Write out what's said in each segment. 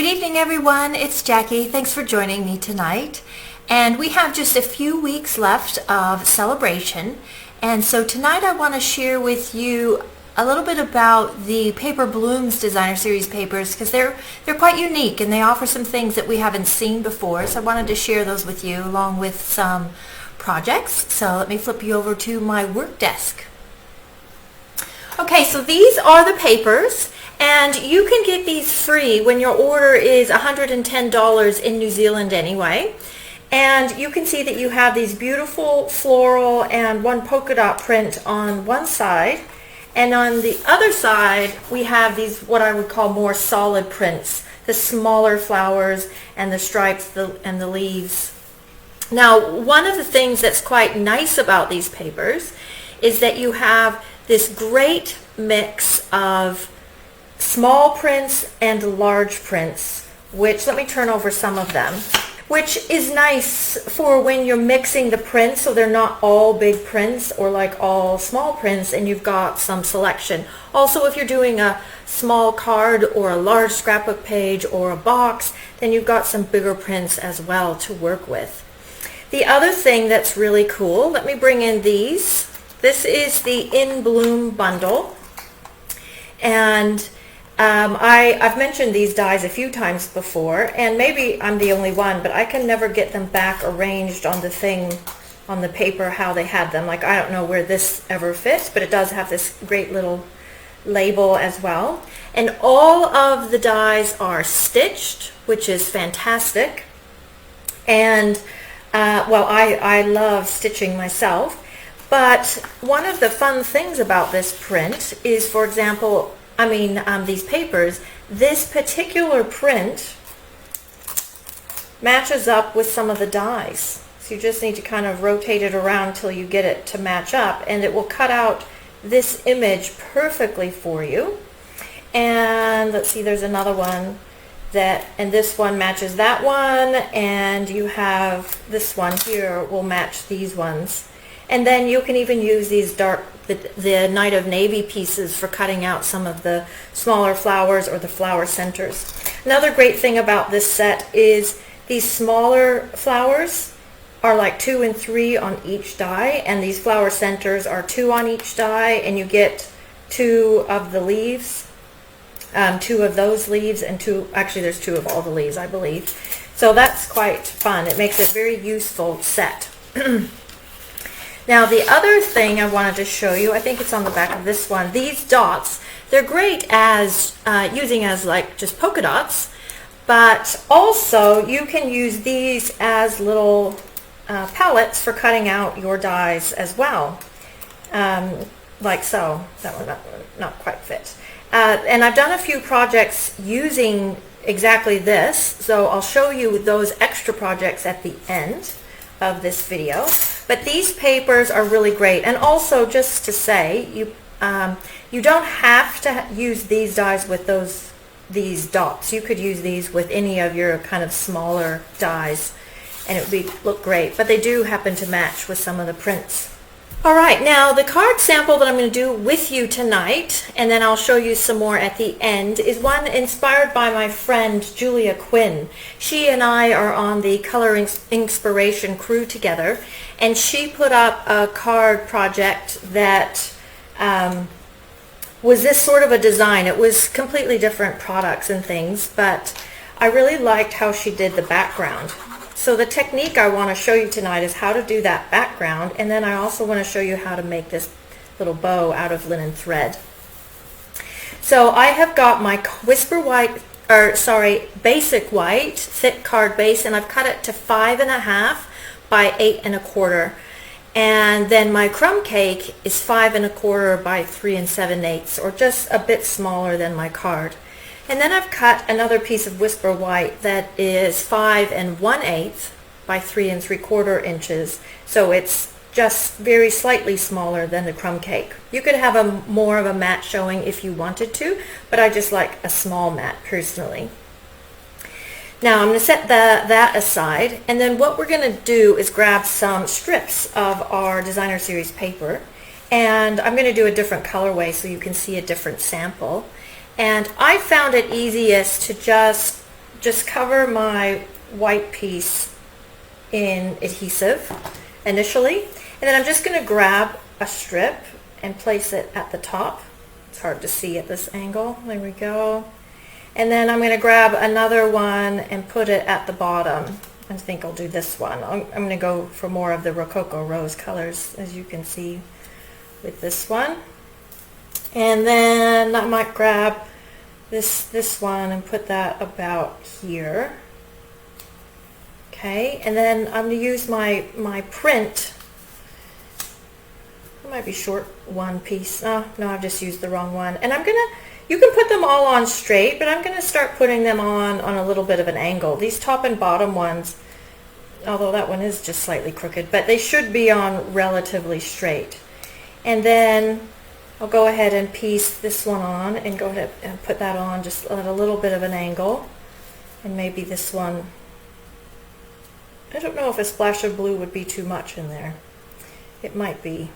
evening, everyone. It's Jackie. Thanks for joining me tonight. And we have just a few weeks left of SaleABration. And so tonight I want to share with you a little bit about the Paper Blooms Designer Series papers because they're quite unique and they offer some things that we haven't seen before. So I wanted to share those with you along with some projects. So let me flip you over to my work desk. Okay, so these are the papers. And you can get these free when your order is $110 in New Zealand anyway. And you can see that you have these beautiful floral and one polka dot print on one side. And on the other side, we have these what I would call more solid prints, the smaller flowers and the stripes and the leaves. Now, one of the things that's quite nice about these papers is that you have this great mix of small prints and large prints, which let me turn over some of them, which is nice for when you're mixing the prints so they're not all big prints or like all small prints and you've got some selection. Also, if you're doing a small card or a large scrapbook page or a box, then you've got some bigger prints as well to work with. The other thing that's really cool, let me bring in these. This is the In Bloom bundle, and I've mentioned these dies a few times before, and maybe I'm the only one, but I can never get them back arranged on the thing, on the paper, how they had them. Like, I don't know where this ever fits, but it does have this great little label as well. And all of the dies are stitched, which is fantastic. And, well, I love stitching myself. But one of the fun things about this print is, for example, these papers, this particular print matches up with some of the dies. So you just need to kind of rotate it around till you get it to match up, and it will cut out this image perfectly for you. And let's see, there's another one and this one matches that one, and you have this one here will match these ones. And then you can even use these the Night of Navy pieces for cutting out some of the smaller flowers or the flower centers. Another great thing about this set is these smaller flowers are like 2 and 3 on each die, and these flower centers are 2 on each die, and you get 2 of the leaves, 2 of those leaves, and 2, actually there's 2 of all the leaves, I believe. So that's quite fun. It makes a very useful set. Now, the other thing I wanted to show you, I think it's on the back of this one, these dots, they're great as using as like just polka dots, but also you can use these as little palettes for cutting out your dies as well, like so. That one not quite fit. And I've done a few projects using exactly this, so I'll show you those extra projects at the end of this video. But these papers are really great. And also, just to say, you don't have to use these dies with these dots. You could use these with any of your kind of smaller dies and it would look great, but they do happen to match with some of the prints. All right, now the card sample that I'm going to do with you tonight, and then I'll show you some more at the end, is one inspired by my friend Julia Quinn. She and I are on the Color Inspiration crew together, and she put up a card project that was this sort of a design. It was completely different products and things, but I really liked how she did the background. So the technique I want to show you tonight is how to do that background, and then I also want to show you how to make this little bow out of linen thread. So I have got my basic white thick card base, and I've cut it to 5.5 by 8 1/4, and then my crumb cake is 5 1/4 by 3 7/8, or just a bit smaller than my card. And then I've cut another piece of Whisper White that is 5 1/8 by 3 3/4 inches. So it's just very slightly smaller than the crumb cake. You could have more of a mat showing if you wanted to, but I just like a small mat personally. Now I'm going to set that aside, and then what we're going to do is grab some strips of our Designer Series paper, and I'm going to do a different colorway so you can see a different sample. And I found it easiest to just just cover my white piece in adhesive initially, and then I'm just going to grab a strip and place it at the top. It's hard to see at this angle. There we go. And then I'm going to grab another one and put it at the bottom. I think I'll do this one. I'm going to go for more of the Rococo rose colors, as you can see with this one. And then I might grab this one and put that about here. Okay, and then I'm going to use my print. It might be short one piece. Oh, no, I've just used the wrong one. And you can put them all on straight, but I'm going to start putting them on a little bit of an angle. These top and bottom ones, although that one is just slightly crooked, but they should be on relatively straight. And then I'll go ahead and piece this one on and go ahead and put that on just at a little bit of an angle. And maybe this one, I don't know if a splash of blue would be too much in there. It might be,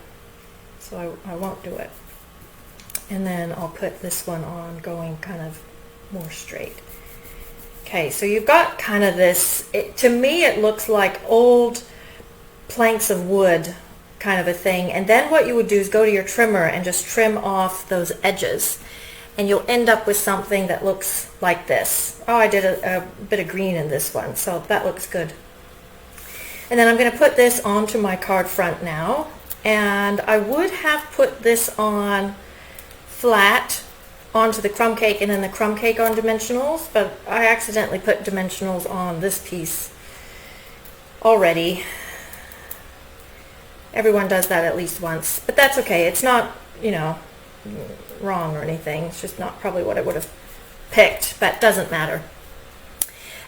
so I won't do it. And then I'll put this one on going kind of more straight. Okay, so you've got kind of this, to me it looks like old planks of wood kind of a thing. And then what you would do is go to your trimmer and just trim off those edges. And you'll end up with something that looks like this. Oh, I did a bit of green in this one, so that looks good. And then I'm going to put this onto my card front now. And I would have put this on flat onto the crumb cake and then the crumb cake on dimensionals, but I accidentally put dimensionals on this piece already. Everyone does that at least once, but that's okay. It's not, you know, wrong or anything. It's just not probably what I would have picked, but doesn't matter.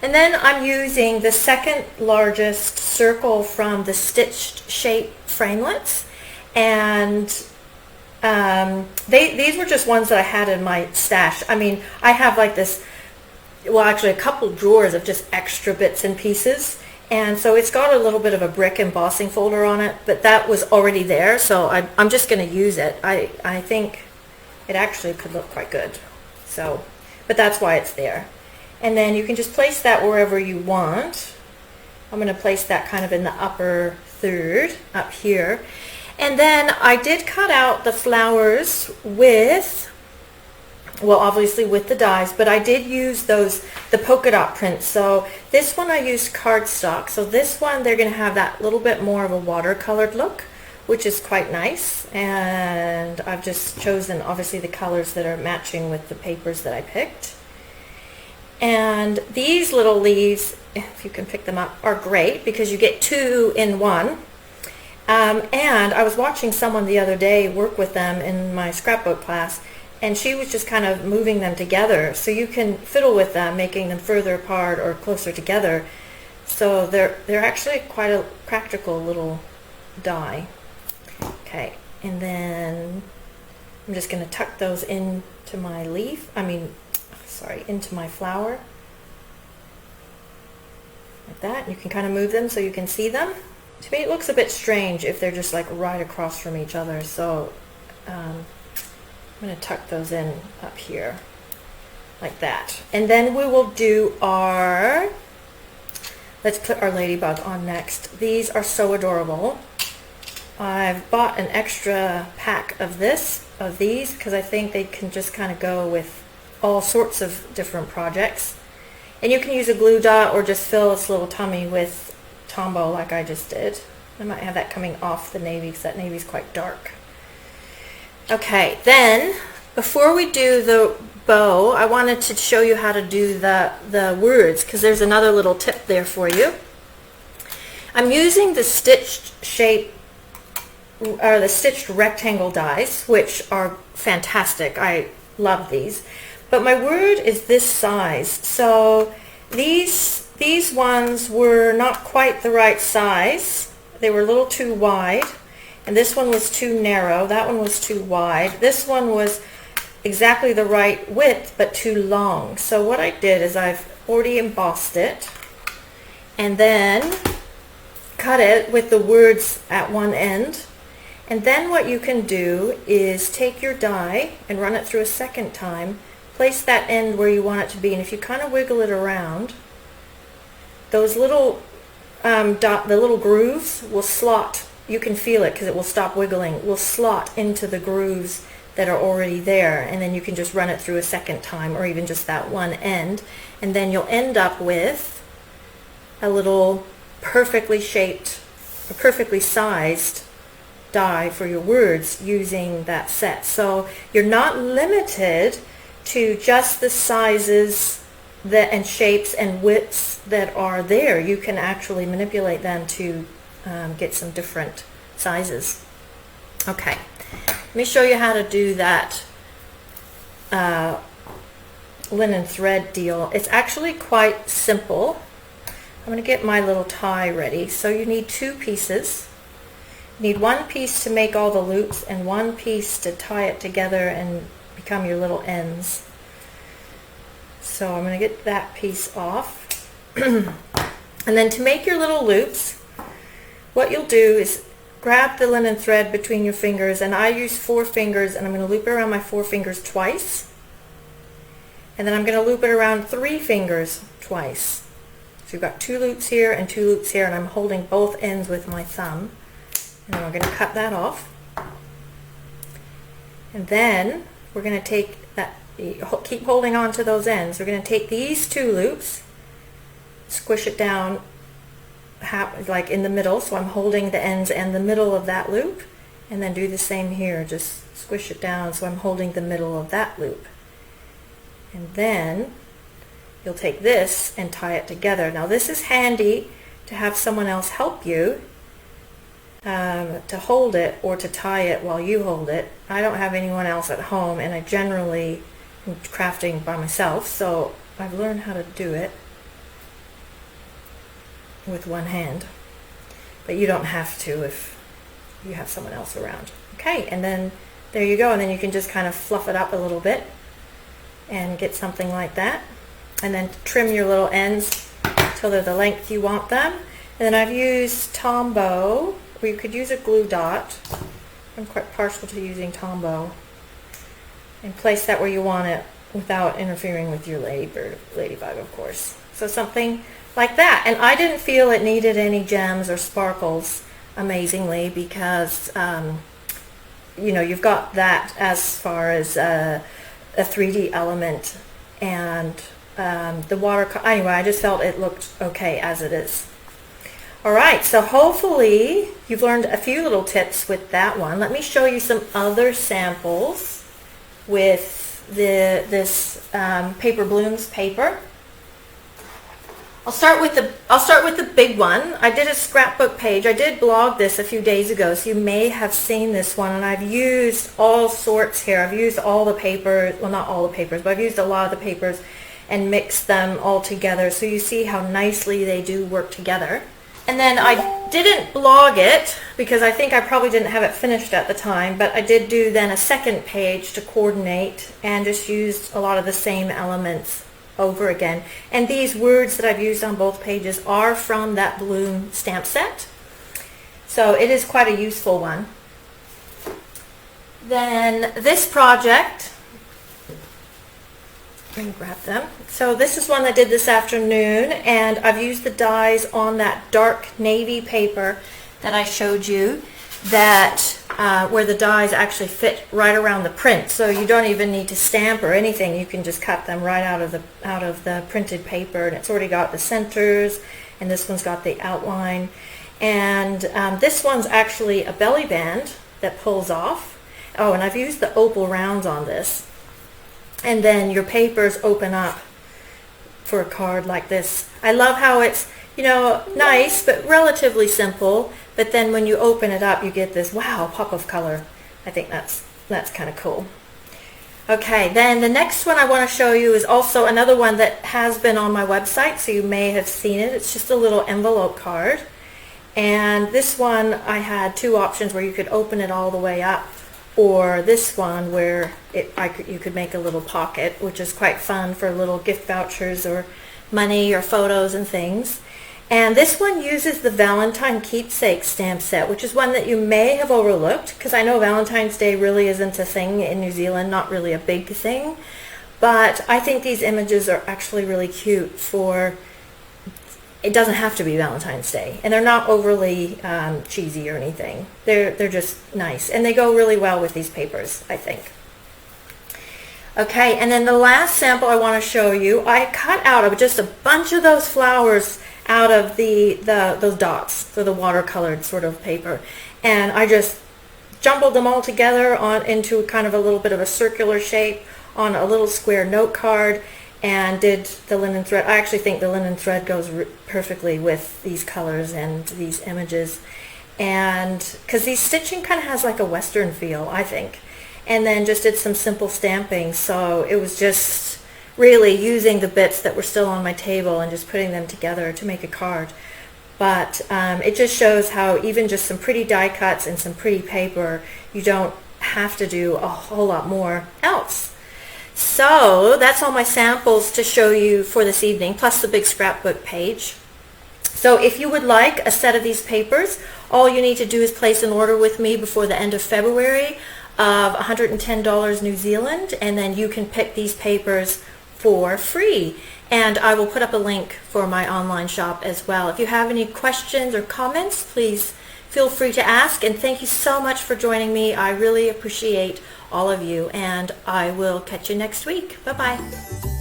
And then I'm using the second largest circle from the stitched shape framelits, and these were just ones that I had in my stash. I mean, I have like this, well, actually a couple drawers of just extra bits and pieces, and so it's got a little bit of a brick embossing folder on it, but that was already there, so I'm just going to use it. I think it actually could look quite good, so, but that's why it's there. And then you can just place that wherever you want. I'm going to place that kind of in the upper third up here. And then I did cut out the flowers with, well, obviously with the dies, but I did use the polka dot prints. So this one I used cardstock. So this one, they're going to have that little bit more of a watercolored look, which is quite nice. And I've just chosen, obviously, the colors that are matching with the papers that I picked. And these little leaves, if you can pick them up, are great because you get two in one. And I was watching someone the other day work with them in my scrapbook class, and she was just kind of moving them together. So you can fiddle with them, making them further apart or closer together. So they're actually quite a practical little die. Okay, and then I'm just going to tuck those into my leaf. Into my flower. Like that. You can kind of move them so you can see them. To me it looks a bit strange if they're just like right across from each other, so I'm going to tuck those in up here like that. And then we will do let's put our ladybug on next. These are so adorable. I've bought an extra pack of these because I think they can just kind of go with all sorts of different projects. And you can use a glue dot or just fill its little tummy with Tombow like I just did. I might have that coming off the navy because that navy's quite dark. Okay, then before we do the bow, I wanted to show you how to do the words because there's another little tip there for you. I'm using the stitched shape or the stitched rectangle dies, which are fantastic. I love these. But my word is this size. So these ones were not quite the right size. They were a little too wide. And this one was too narrow. That one was too wide. This one was exactly the right width, but too long. So what I did is I've already embossed it and then cut it with the words at one end. And then what you can do is take your die and run it through a second time, place that end where you want it to be, and if you kind of wiggle it around, those little the little grooves will slot. You can feel it because it will stop wiggling. Will slot into the grooves that are already there, and then you can just run it through a second time, or even just that one end, and then you'll end up with a little perfectly shaped, a perfectly sized die for your words using that set. So you're not limited to just the sizes that and shapes and widths that are there. You can actually manipulate them to get some different sizes. Okay, let me show you how to do that linen thread deal. It's actually quite simple. I'm going to get my little tie ready. So you need two pieces. You need one piece to make all the loops and one piece to tie it together and become your little ends. So I'm going to get that piece off. And then to make your little loops, what you'll do is grab the linen thread between your fingers, and I use 4 fingers, and I'm going to loop it around my 4 fingers twice. And then I'm going to loop it around 3 fingers twice. So you've got 2 loops here and 2 loops here, and I'm holding both ends with my thumb. And then we're going to cut that off. And then we're going to take that, keep holding on to those ends. We're going to take these 2 loops, squish it down like in the middle, so I'm holding the ends and the middle of that loop, and then do the same here, just squish it down so I'm holding the middle of that loop. And then you'll take this and tie it together. Now this is handy to have someone else help you to hold it or to tie it while you hold it. I don't have anyone else at home, and I generally am crafting by myself, so I've learned how to do it with one hand, but you don't have to if you have someone else around. Okay, and then there you go, and then you can just kind of fluff it up a little bit and get something like that, and then trim your little ends till they're the length you want them. And then I've used Tombow, or you could use a glue dot. I'm quite partial to using Tombow, and place that where you want it without interfering with your ladybug, of course. So something like that. And I didn't feel it needed any gems or sparkles, amazingly, because you know, you've got that as far as a 3D element, and the watercolor. Anyway, I just felt it looked okay as it is. Alright, so hopefully you've learned a few little tips with that one. Let me show you some other samples with this Paper Blooms paper. I'll start with the big one. I did a scrapbook page. I did blog this a few days ago, so you may have seen this one, and I've used all sorts here. I've used all the paper, well, not all the papers, but I've used a lot of the papers and mixed them all together, so you see how nicely they do work together. And then I didn't blog it because I think I probably didn't have it finished at the time, but I did do then a second page to coordinate and just used a lot of the same elements over again. And these words that I've used on both pages are from that Bloom stamp set, so it is quite a useful one. Then this project, let me grab them. So this is one I did this afternoon, and I've used the dies on that dark navy paper that I showed you, that where the dies actually fit right around the print, so you don't even need to stamp or anything. You can just cut them right out of the printed paper, and it's already got the centers, and this one's got the outline, and this one's actually a belly band that pulls off. Oh, and I've used the opal rounds on this, and then your papers open up for a card like this. I love how it's, you know, nice but relatively simple, but then when you open it up you get this wow pop of color. I think that's kind of cool. Okay, then the next one I want to show you is also another one that has been on my website, so you may have seen it. It's just a little envelope card, and this one I had 2 options where you could open it all the way up, or this one where you could make a little pocket, which is quite fun for little gift vouchers or money or photos and things. And this one uses the Valentine Keepsake stamp set, which is one that you may have overlooked, because I know Valentine's Day really isn't a thing in New Zealand, not really a big thing. but I think these images are actually really cute for, it doesn't have to be Valentine's Day, and they're not overly cheesy or anything. They're just nice, and they go really well with these papers, I think. Okay, and then the last sample I want to show you, I cut out just a bunch of those flowers out of those dots, so the watercolored sort of paper, and I just jumbled them all together into kind of a little bit of a circular shape on a little square note card, and did the linen thread. I actually think the linen thread goes perfectly with these colors and these images, and because these stitching kind of has like a Western feel, I think. And then just did some simple stamping, so it was just really using the bits that were still on my table and just putting them together to make a card. But it just shows how even just some pretty die cuts and some pretty paper, you don't have to do a whole lot more else. So that's all my samples to show you for this evening, plus the big scrapbook page. So if you would like a set of these papers, all you need to do is place an order with me before the end of February of $110 New Zealand, and then you can pick these papers for free. And I will put up a link for my online shop as well. If you have any questions or comments, please feel free to ask. And thank you so much for joining me. I really appreciate all of you, and I will catch you next week. Bye-bye.